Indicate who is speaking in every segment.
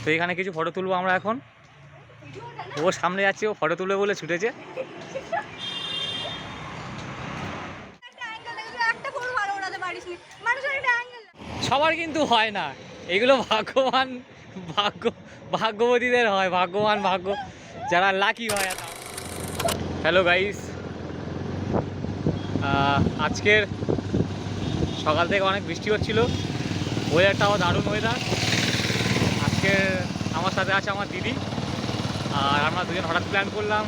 Speaker 1: তো এখানে কিছু ফটো তুলবো আমরা এখন। ও সামনে যাচ্ছে, ও ফটো তুলবে বলে ছুটেছে। সবার কিন্তু হয় না এগুলো, ভাগ্যবতীদের হয়, ভাগ্যবান যারা লাকি হয়। হ্যালো গাইস, আজকের সকাল থেকে অনেক বৃষ্টি হচ্ছিল, ওয়েদারটাও দারুণ ওয়েদার। আজকে আমার সাথে আছে আমার দিদি, আর আমরা দুজন হঠাৎ প্ল্যান করলাম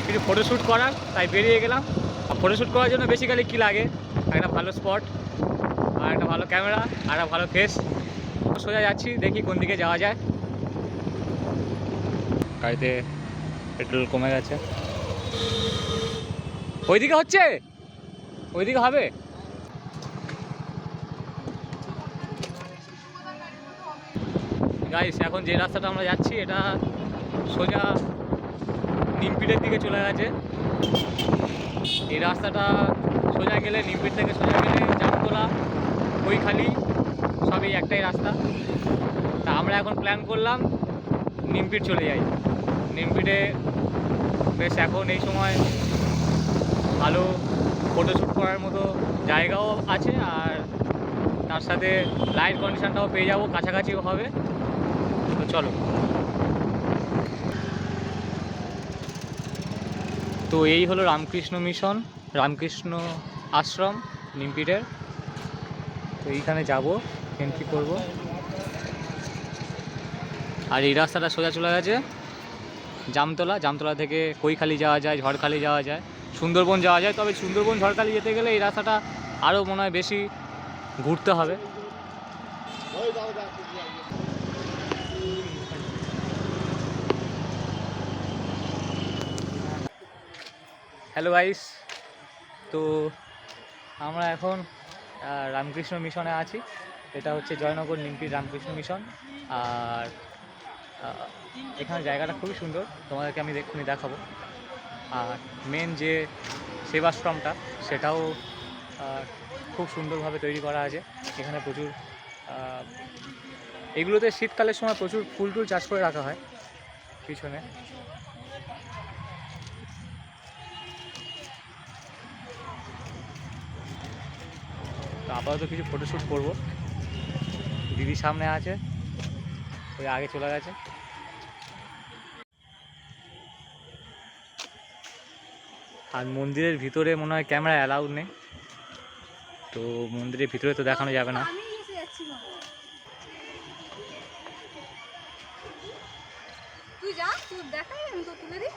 Speaker 1: কিছু ফটোশ্যুট করার, তাই বেরিয়ে গেলাম। ফটোশ্যুট করার জন্য বেসিক্যালি কী লাগে, একটা ভালো স্পট, আর একটা ভালো ক্যামেরা, আর একটা ভালো ফেস। সোজা যাচ্ছি, দেখি কোন দিকে যাওয়া যায়। গাড়িতে পেট্রোল কমে গেছে। ওইদিকে হচ্ছে, ওইদিকে হবে। গাইস, এখন যে রাস্তাটা আমরা যাচ্ছি এটা সোজা নিমপিটের দিকে চলে গেছে। এই রাস্তাটা সোজা গেলে, নিমপিট থেকে সোজা গেলে জামতলা, কৈখালি সব এই একটাই রাস্তা। তা আমরা এখন প্ল্যান করলাম নিমপিট চলে যাই। নিমপিটে বেশ এখন এই সময় ভালো ফটোশ্যুট করার মতো জায়গাও আছে, আর তার সাথে লাইট কন্ডিশনটাও পেয়ে যাবো, কাছাকাছিও হবে। তো চলো। তো এই হলো রামকৃষ্ণ মিশন, রামকৃষ্ণ আশ্রম নিমপিটের। তো এইখানে যাবো, এন্ট্রি করব। আর এই রাস্তাটা সোজা চলে গেছে জামতলা। জামতলা থেকে কৈখালি যাওয়া যায়, ঝড়খালি যাওয়া যায়, সুন্দরবন যাওয়া যায়। তবে সুন্দরবন ঝড়খালি যেতে গেলে এই রাস্তাটা আরও মনে হয় বেশি ঘুরতে হবে। হ্যালো গাইস, তো আমরা এখন রামকৃষ্ণ মিশনে আছি। এটা হচ্ছে জয়নগর নিমপিট রামকৃষ্ণ মিশন। আর এখানে জায়গাটা খুবই সুন্দর, তোমাদেরকে আমি এক্ষুনি দেখাবো। আর মেন যে সেবাশ্রমটা, সেটাও খুব সুন্দরভাবে তৈরি করা আছে। এখানে প্রচুর এগুলোতে শীতকালের সময় প্রচুর ফুল টুল চাষ করে রাখা হয় পিছনে। তো আপাতত কিছু ফটোশ্যুট করব। দিদি সামনে আছে, ওই আগে চলে গেছে। আর মন্দিরের ভিতরে মনে হয় ক্যামেরা অ্যালাউড নেই, তো মন্দিরের ভিতরে তো দেখানো যাবে না।
Speaker 2: তুই যা, তুই দেখাই, আমি তো তুলে দিই।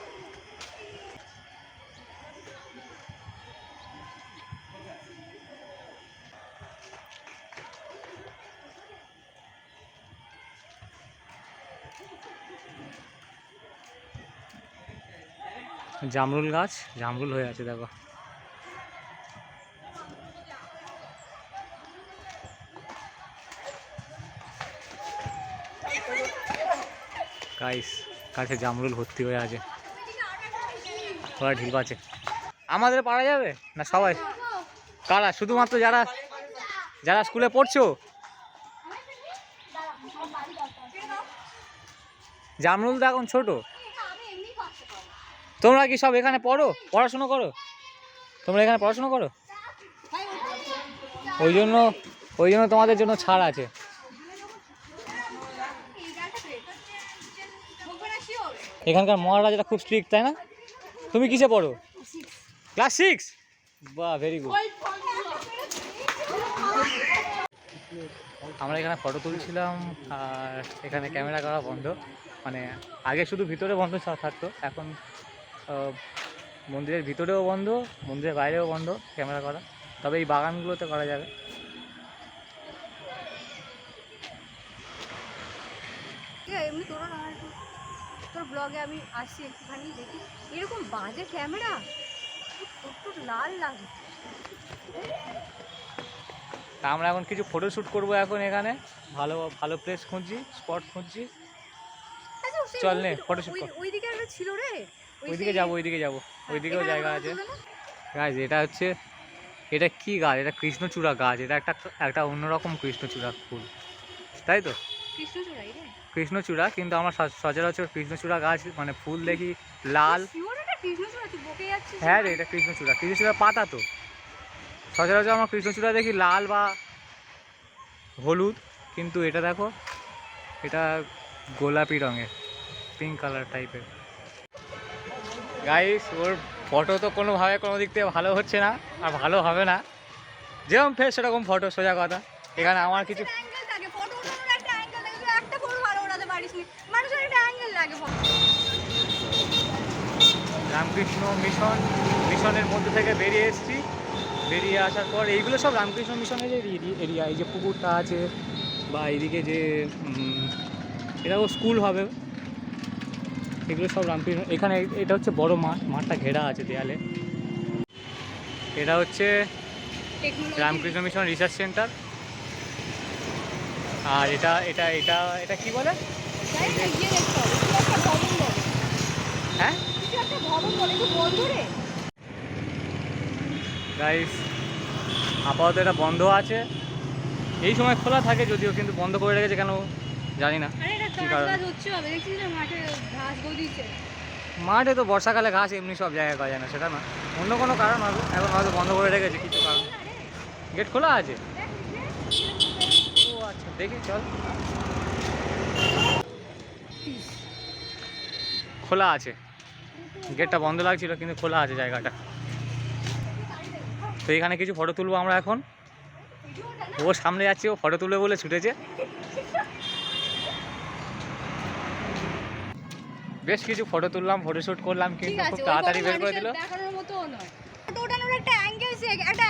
Speaker 1: জামরুল গাছ, জামরুল হয়ে আছে দেখো। গাইস, গাছে জামরুল ভর্তি হয়ে আছে, ওরা ঢিল পাচ্ছে। আমাদের পারা যাবে না সবাই? কারা? শুধুমাত্র যারা যারা স্কুলে পড়ছো? জামরুল তো এখন ছোট। তোমরা কি সব এখানে পড়ো, পড়াশুনো করো? তোমরা এখানে পড়াশুনো করো, ওই জন্য তোমাদের জন্য ছাড় আছে। এখানকার মহারাজাটা খুব স্ট্রিক্ট, তাই না? তুমি কিসে পড়ো? ক্লাস 6? বাহ, ভেরি গুড। আমরা এখানে ফটো তুলছিলাম, আর এখানে ক্যামেরা করা বন্ধ। মানে আগে শুধু ভিতরে বন্ধ থাকতো, এখন মন্দিরের ভিতরেও বন্ধ, মন্দিরের বাইরেও বন্ধ ক্যামেরা করা। তবে এই বাগানগুলোতে করা যাবে।
Speaker 2: এমনি তোর ব্লগে আমি আসি একটুখানি, দেখি এরকম বাজে ক্যামেরা, একটু লাল লাগে।
Speaker 1: তা আমরা এখন কিছু ফটোশ্যুট করবো এখন এখানে, ভালো ভালো প্লেস খুঁজছি, স্পট খুঁজছি। চল নে ফটোশ্যুট কর।
Speaker 2: ওইদিকে একটা ছিল রে,
Speaker 1: ওইদিকে যাবো, ওইদিকেও জায়গা আছে। গাছ, এটা হচ্ছে, এটা কি গাছ? এটা কৃষ্ণচূড়া গাছ। এটা একটা অন্যরকম কৃষ্ণচূড়া ফুল, তাই তো?
Speaker 2: কৃষ্ণচূড়াই রে।
Speaker 1: কৃষ্ণচূড়া, কিন্তু আমরা সচরাচর কৃষ্ণচূড়া গাছ মানে ফুল দেখি লাল।
Speaker 2: শিওর এটা কৃষ্ণচূড়া, তুই বকে যাচ্ছিস?
Speaker 1: হ্যাঁ রে, এটা কৃষ্ণচূড়া, কৃষ্ণচূড়া পাতা তো। সচরাচর আমরা কৃষ্ণচূড়া দেখি লাল বা হলুদ, কিন্তু এটা দেখো, এটা গোলাপি রঙের, পিঙ্ক কালার টাইপের। গাইস, ওর ফটো তো কোনোভাবে কোনো দিক থেকে ভালো হচ্ছে না, আর ভালো হবে না। যেরকম ফেস সেরকম ফটো, সোজা কথা। এখানে আমার কিছু
Speaker 2: অ্যাঙ্গেল থাকে, ফটো ওঠানোর একটা অ্যাঙ্গেল থাকে, তুই একটা ফটো ভালো ওঠাতে পারিস নি, মানুষের একটা অ্যাঙ্গেল লাগে ফটো।
Speaker 1: রামকৃষ্ণ মিশনের মধ্যে থেকে বেরিয়ে এসেছি। বেরিয়ে আসার পর এইগুলো সব রামকৃষ্ণ মিশনের যে এরিয়া, এই যে পুকুরটা আছে বা এইদিকে যে এটা স্কুল হবে, এগুলো সব রামকৃষ্ণ। এখানে এটা হচ্ছে বড় মাঠ, মাঠটা ঘেরা আছে দেয়ালে। এটা হচ্ছে রামকৃষ্ণ মিশন রিসার্চ সেন্টার। আর এটা এটা এটা এটা কি বলে? হ্যাঁ গাইস, আপাতত এটা বন্ধ আছে। এই সময় খোলা থাকে যদিও, কিন্তু বন্ধ করে রেখেছে কেন জানি না কি কারণে। মাঠে তো বর্ষাকালে ঘাস এমনি সব জায়গায় করা যায় না, সেটা না, অন্য কোনো কারণ হবে। এখন হয়তো বন্ধ করে রেখেছে কিছু কারণ। গেট খোলা আছে? ও আচ্ছা, দেখি চল। খোলা আছে, গেটটা বন্ধ লাগছিল কিন্তু খোলা আছে জায়গাটা। তো এখানে কিছু ফটো তুলবো আমরা এখন। ও সামনে যাচ্ছে, ও ফটো তুলবে বলে ছুটেছে। বেশ কিছু ফটো তুললাম, ফটোশুট করলাম, কিন্তু খুব তাড়াতাড়ি বের করে দিল।
Speaker 2: দেখানোর মতো নয়, ফটো ওঠানোর একটা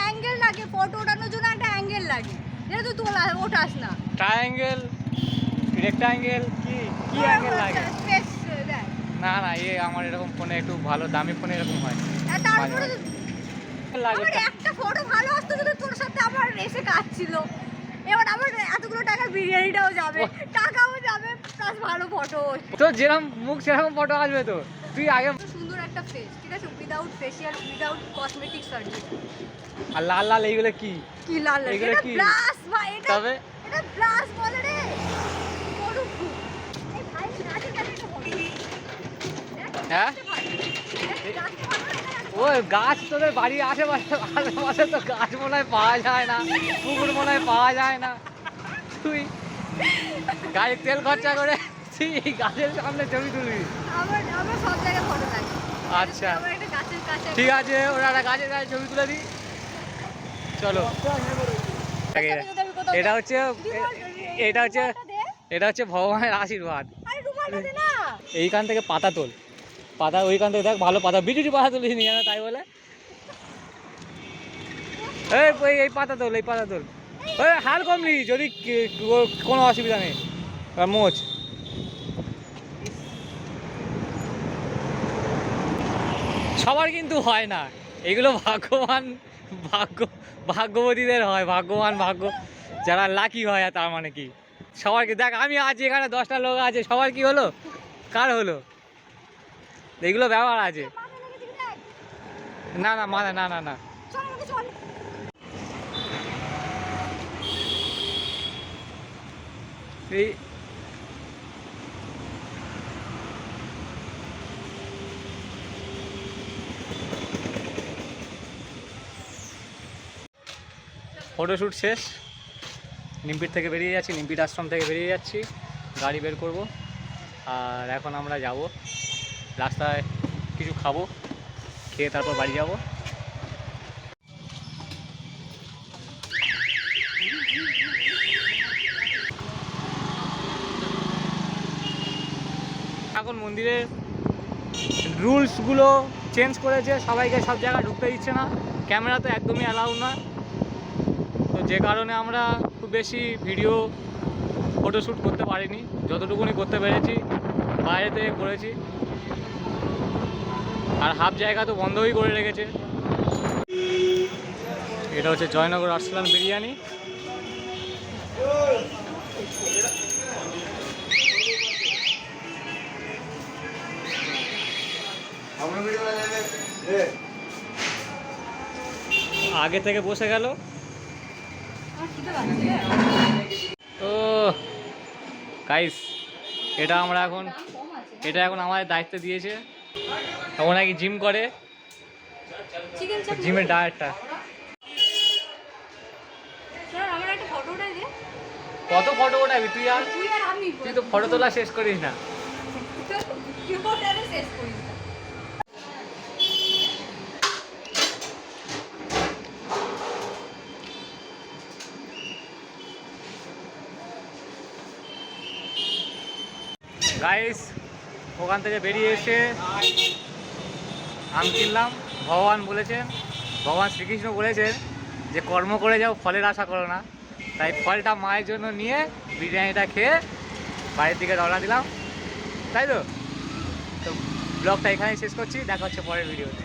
Speaker 2: অ্যাঙ্গেল লাগে, ফটো ওঠানোর জন্য একটা অ্যাঙ্গেল লাগে, যেটা তুই ওঠাস না।
Speaker 1: ট্রায়াঙ্গেল, রেক্টাঙ্গেল, কি কি অ্যাঙ্গেল লাগে? না না, আমার এরকম ফোনে একটু ভালো দামি ফোনে এরকম হয়।
Speaker 2: তারপরে আমার একটা ফটো ভালো আসতো যদি তোর সাথে আমার এসে কাজ ছিল। এবার আমার এতগুলো টাকার বিরিয়ানিটাও যাবে, টাকাও যাবে, প্লাস ভালো ফটো।
Speaker 1: তো যেরকম মুখ সেরকম ফটো আসবে তো। তুই আগে
Speaker 2: সুন্দর একটা ফেস, ঠিক আছে, without facial, without cosmetic surgery.
Speaker 1: আর লাল লাল এইগুলো কি?
Speaker 2: কি লাল লাল?
Speaker 1: এগুলো
Speaker 2: এটা
Speaker 1: কি?
Speaker 2: ব্লাশ ভাই, এটা
Speaker 1: তবে
Speaker 2: এটা ব্লাশ বলে রে। বড় খুব। এই ভাই গাছের কাছে একটা ফটো।
Speaker 1: হ্যাঁ, ও গাছ তোদের বাড়ির আশেপাশে তো গাছ মনে হয় পাওয়া যায় না, পুকুর মনে হয় পাওয়া যায় না। তুই গাড়ির তেল খরচা করে তুই গাছের সামনে ছবি তুলবি?
Speaker 2: আমার সব জায়গায় ফটো লাগে।
Speaker 1: আচ্ছা
Speaker 2: আমার একটা গাছের কাছে।
Speaker 1: ঠিক আছে, ওরা একটা গাছের গায়ে ছবি তুলে দিই, চলো। এটা হচ্ছে এটা হচ্ছে ভগবানের আশীর্বাদ।
Speaker 2: আরে রুমালটা দে না।
Speaker 1: এইখান থেকে পাতা তোল, পাতা ওইখান থেকে দেখ ভালো পাতা, বিটুটি পাতা তুলিস নি জানো, তাই বলে এই পাতা তোল, এই পাতা তোল। ওই হাল কমলি, যদি কোনো অসুবিধা নেই। মোচ সবার কিন্তু হয় না এগুলো, ভাগ্যবতীদের হয়, ভাগ্য যারা লাকি হয়। আর তার মানে কি সবার কি? দেখ আমি আছি এখানে, 10টা লোক আছে, সবার কি হলো? কার হলো? এগুলো ব্যাপার আছে। না না মানে না না না, এই ফটোশ্যুট শেষ, নিমপিট থেকে বেরিয়ে যাচ্ছি, নিমপিট আশ্রম থেকে বেরিয়ে যাচ্ছি, গাড়ি বের করব। আর এখন আমরা যাব রাস্তায়, কিছু খাবো, খেয়ে তারপর বাড়ি যাব। এখন মন্দিরের রুলসগুলো চেঞ্জ করেছে, সবাইকে সব জায়গায় ঢুকতে দিচ্ছে না, ক্যামেরা তো একদমই অ্যালাউ না। তো যে কারণে আমরা খুব বেশি ভিডিও ফটোশ্যুট করতে পারিনি, যতটুকুনি করতে পেরেছি বাইরে থেকে করেছি। আর হাফ জায়গা তো বন্ধই করে রেখেছে। এটা হচ্ছে জয়নগর আরসালান বিরিয়ানি। আগে থেকে বসে গেল। ও গাইস এটা এখন আমাদের দায়িত্ব দিয়েছে। ও নাকি জিম করে,
Speaker 2: চিকেন চাপ
Speaker 1: জিমের ডায়েটটা।
Speaker 2: আমার একটা ফটো উঠাই দে।
Speaker 1: কত ফটো ওঠাবি তুই? আর
Speaker 2: তুই আর আমি
Speaker 1: তুই তো ফটো তোলা শেষ করিস না।
Speaker 2: তুই ফটোটা শেষ করিস না।
Speaker 1: গাইস ওখান থেকে বেরিয়ে এসে আম কিনলাম। ভগবান শ্রীকৃষ্ণ বলেছেন যে কর্ম করে যাও, ফলের আশা করো না। তাই ফলটা মায়ের জন্য নিয়ে বিরিয়ানিটা খেয়ে বাড়ির দিকে রওনা দিলাম, তাই তো। ব্লগটা এখানেই শেষ করছি, দেখা হচ্ছে পরের ভিডিওতে।